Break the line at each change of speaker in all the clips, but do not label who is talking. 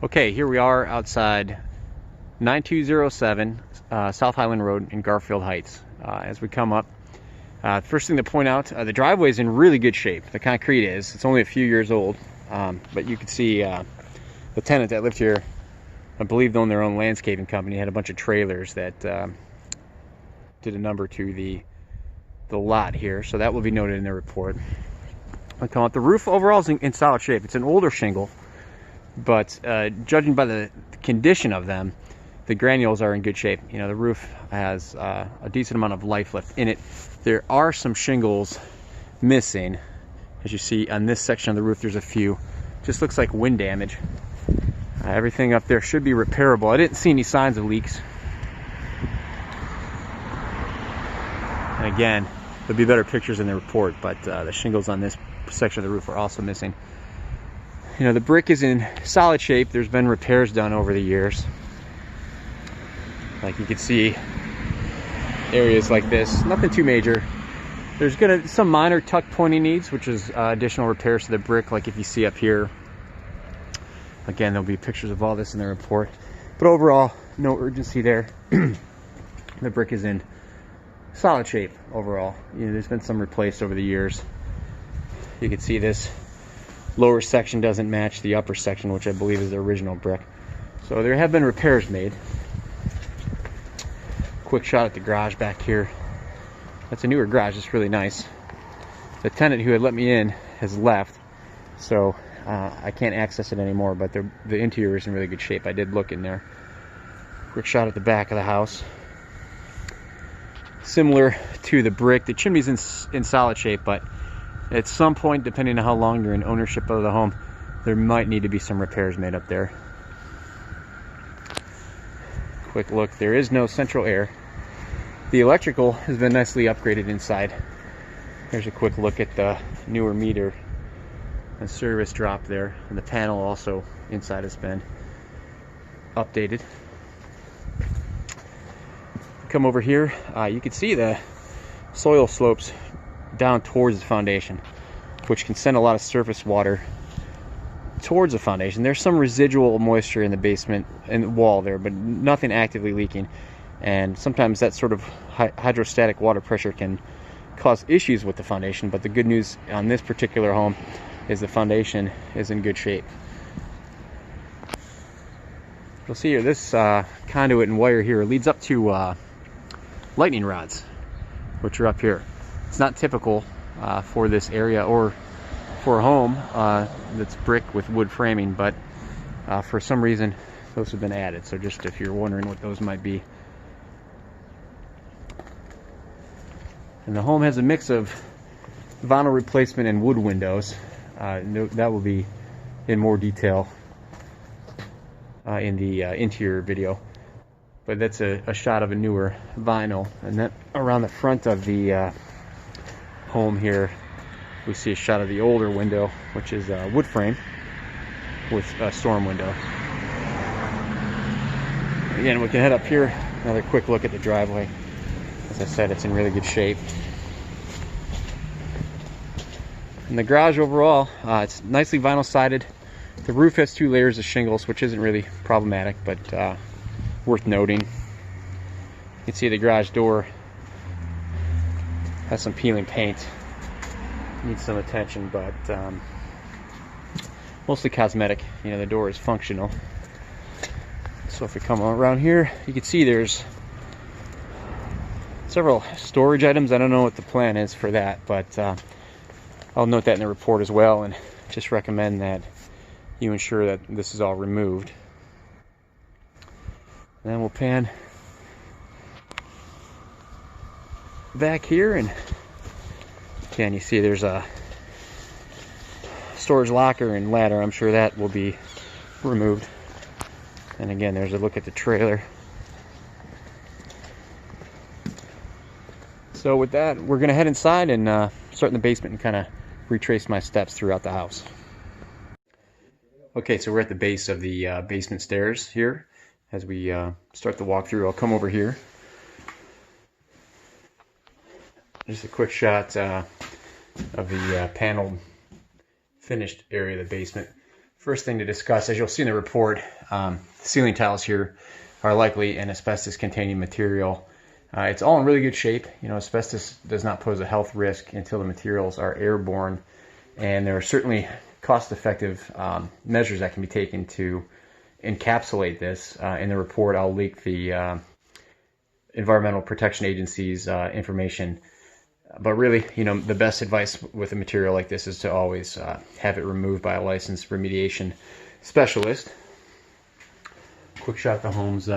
Okay, here we are outside 9207 South Highland Road in Garfield Heights. As we come up, first thing to point out, the driveway is in really good shape. The concrete is. It's only a few years old, but you can see the tenant that lived here, I believe, owned their own landscaping company, had a bunch of trailers that did a number to the lot here, so that will be noted in the report. I'll come up. The roof overall is in solid shape. It's an older shingle, but judging by the condition of them, the granules are in good shape. You know, the roof has a decent amount of life left in it. There are some shingles missing. As you see on this section of the roof, there's a few. Just looks like wind damage. Everything up there should be repairable. I didn't see any signs of leaks. And again, there'll be better pictures in the report, but the shingles on this section of the roof are also missing. You know, the brick is in solid shape. There's been repairs done over the years. Like you can see areas like this, nothing too major. There's some minor tuck pointing needs, which is additional repairs to the brick, like if you see up here. Again, there'll be pictures of all this in the report. But overall, no urgency there. The brick is in solid shape overall. You know, there's been some replaced over the years. You can see this lower section doesn't match the upper section, which I believe is the original brick. So there have been repairs made. Quick shot at the garage back here. That's a newer garage. It's really nice. The tenant who had let me in has left, so I can't access it anymore, but the interior is in really good shape. I did look in there. Quick shot at the back of the house. Similar to the brick, the chimney's in solid shape, but at some point, depending on how long you're in ownership of the home, there might need to be some repairs made up there. Quick look, there is no central air. The electrical has been nicely upgraded inside. Here's a quick look at the newer meter and service drop there. And the panel also inside has been updated. Come over here, you can see the soil slopes down towards the foundation, which can send a lot of surface water towards the foundation. There's some residual moisture in the basement and the wall there, but nothing actively leaking. And sometimes that sort of hydrostatic water pressure can cause issues with the foundation, but the good news on this particular home is the foundation is in good shape. You'll see here, this conduit and wire here leads up to lightning rods, which are up here. It's not typical for this area or for a home that's brick with wood framing, but for some reason those have been added. So just if you're wondering what those might be. And the home has a mix of vinyl replacement and wood windows. That will be in more detail in the interior video. But that's a shot of a newer vinyl. And then around the front of the home here, we see a shot of the older window, which is wood frame with a storm window. Again, we can head up here. Another quick look at the driveway. As I said, it's in really good shape. And the garage overall, it's nicely vinyl sided. The roof has 2 layers of shingles, which isn't really problematic, but worth noting. You can see the garage door has some peeling paint. Needs some attention, but mostly cosmetic. You know, the door is functional. So if we come around here, you can see there's several storage items. I don't know what the plan is for that, but I'll note that in the report as well, and just recommend that you ensure that this is all removed. And then we'll pan back here, and again, you see there's a storage locker and ladder. I'm sure that will be removed. And again, there's a look at the trailer. So with that, we're going to head inside and start in the basement and kind of retrace my steps throughout the house. Okay, so we're at the base of the basement stairs here. As we start the walkthrough, I'll come over here. Just a quick shot of the paneled finished area of the basement. First thing to discuss, as you'll see in the report, ceiling tiles here are likely an asbestos-containing material. It's all in really good shape. You know, asbestos does not pose a health risk until the materials are airborne, and there are certainly cost-effective measures that can be taken to encapsulate this. In the report, I'll link the Environmental Protection Agency's information. But really, you know, the best advice with a material like this is to always have it removed by a licensed remediation specialist. Quick shot of the home's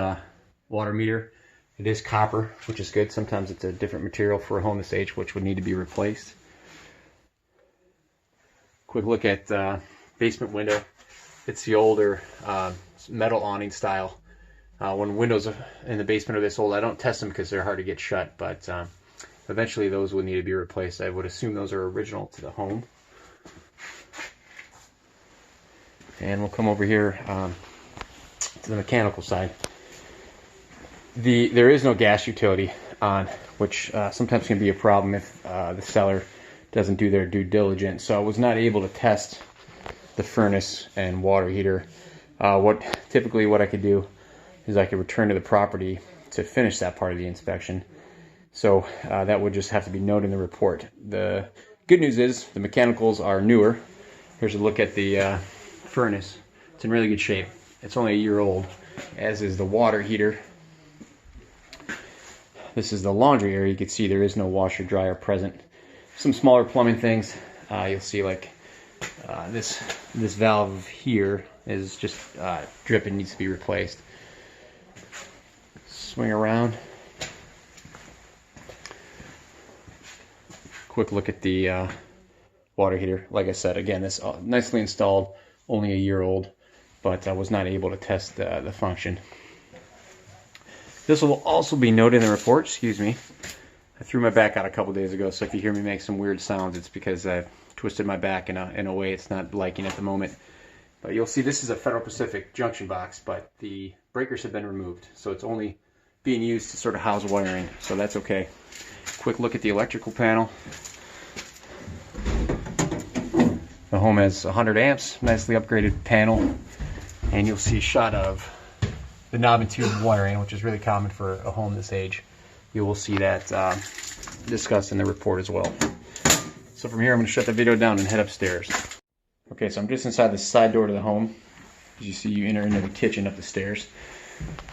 water meter. It is copper, which is good. Sometimes it's a different material for a home this age, which would need to be replaced. Quick look at basement window. It's the older metal awning style. When windows in the basement are this old, I don't test them because they're hard to get shut, but eventually those would need to be replaced. I would assume those are original to the home. And we'll come over here to the mechanical side. There is no gas utility on, which sometimes can be a problem if the seller doesn't do their due diligence. So I was not able to test the furnace and water heater. Typically what I could do is I could return to the property to finish that part of the inspection. So that would just have to be noted in the report. The good news is the mechanicals are newer. Here's a look at the furnace. It's in really good shape. It's only a year old, as is the water heater. This is the laundry area. You can see there is no washer dryer present. Some smaller plumbing things. You'll see like this valve here is just dripping, needs to be replaced. Swing around. Quick look at the water heater. Like I said, again, this nicely installed, only a year old, but I was not able to test the function. This will also be noted in the report. Excuse me. I threw my back out a couple days ago, so if you hear me make some weird sounds, it's because I've twisted my back in a way it's not liking at the moment. But you'll see this is a Federal Pacific junction box, but the breakers have been removed, so it's only being used to sort of house wiring, so that's okay. Quick look at the electrical panel. The home has 100 amps, nicely upgraded panel, and you'll see a shot of the knob and tube wiring, which is really common for a home this age. You will see that discussed in the report as well. So from here, I'm going to shut the video down and head upstairs. Okay, so I'm just inside the side door to the home. As you see, you enter into the kitchen up the stairs.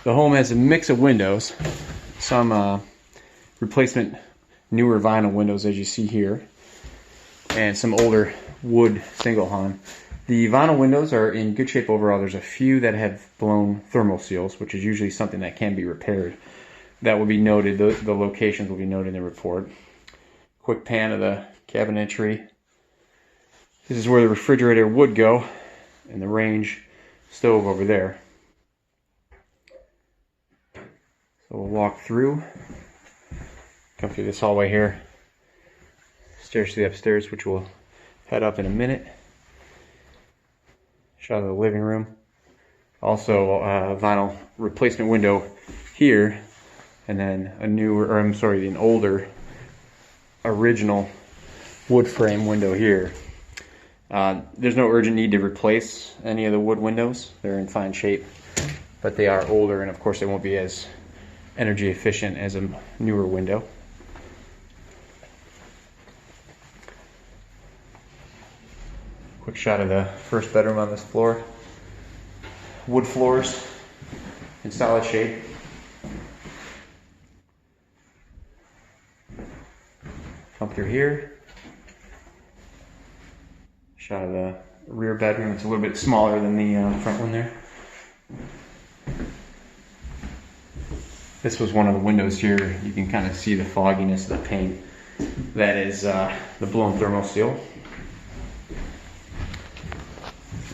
The home has a mix of windows, some replacement newer vinyl windows, as you see here, and some older wood single hung. The vinyl windows are in good shape overall. There's a few that have blown thermal seals, which is usually something that can be repaired. That will be noted. The locations will be noted in the report. Quick pan of the cabinetry. This is where the refrigerator would go, and the range stove over there. So we'll walk through, come through this hallway here, stairs to the upstairs, which we'll head up in a minute. Shot of the living room. Also a vinyl replacement window here, and then an older original wood frame window here. There's no urgent need to replace any of the wood windows. They're in fine shape, but they are older, and of course they won't be as energy efficient as a newer window. Quick shot of the first bedroom on this floor. Wood floors in solid shape. Come through here. Shot of the rear bedroom. It's a little bit smaller than the front one there. This was one of the windows here. You can kind of see the fogginess of the paint. That is the blown thermal seal.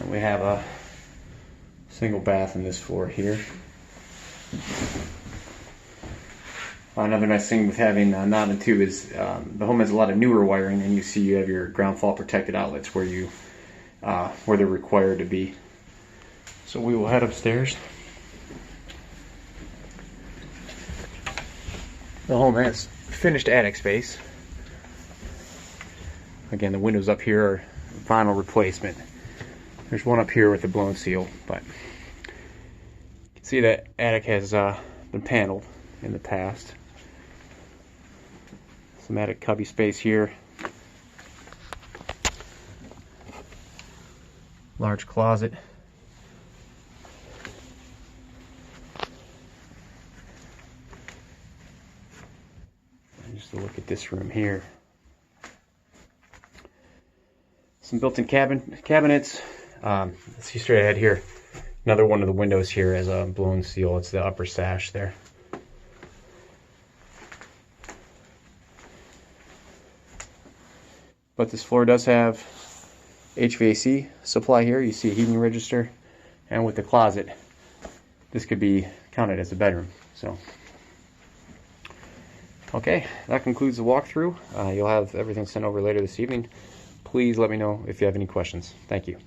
And we have a single bath in this floor here. Another nice thing with having knob and tube is the home has a lot of newer wiring, and you see you have your ground fault protected outlets where they're required to be. So we will head upstairs. The home has finished attic space. Again, the windows up here are vinyl replacement. There's one up here with the blown seal, but you can see that attic has been paneled in the past. Some attic cubby space here. Large closet. And just a look at this room here. Some built-in cabinets. Let's see straight ahead here. Another one of the windows here has a blown seal. It's the upper sash there. But this floor does have HVAC supply here. You see a heating register, and with the closet, this could be counted as a bedroom. So, okay, that concludes the walkthrough. You'll have everything sent over later this evening. Please let me know if you have any questions. Thank you.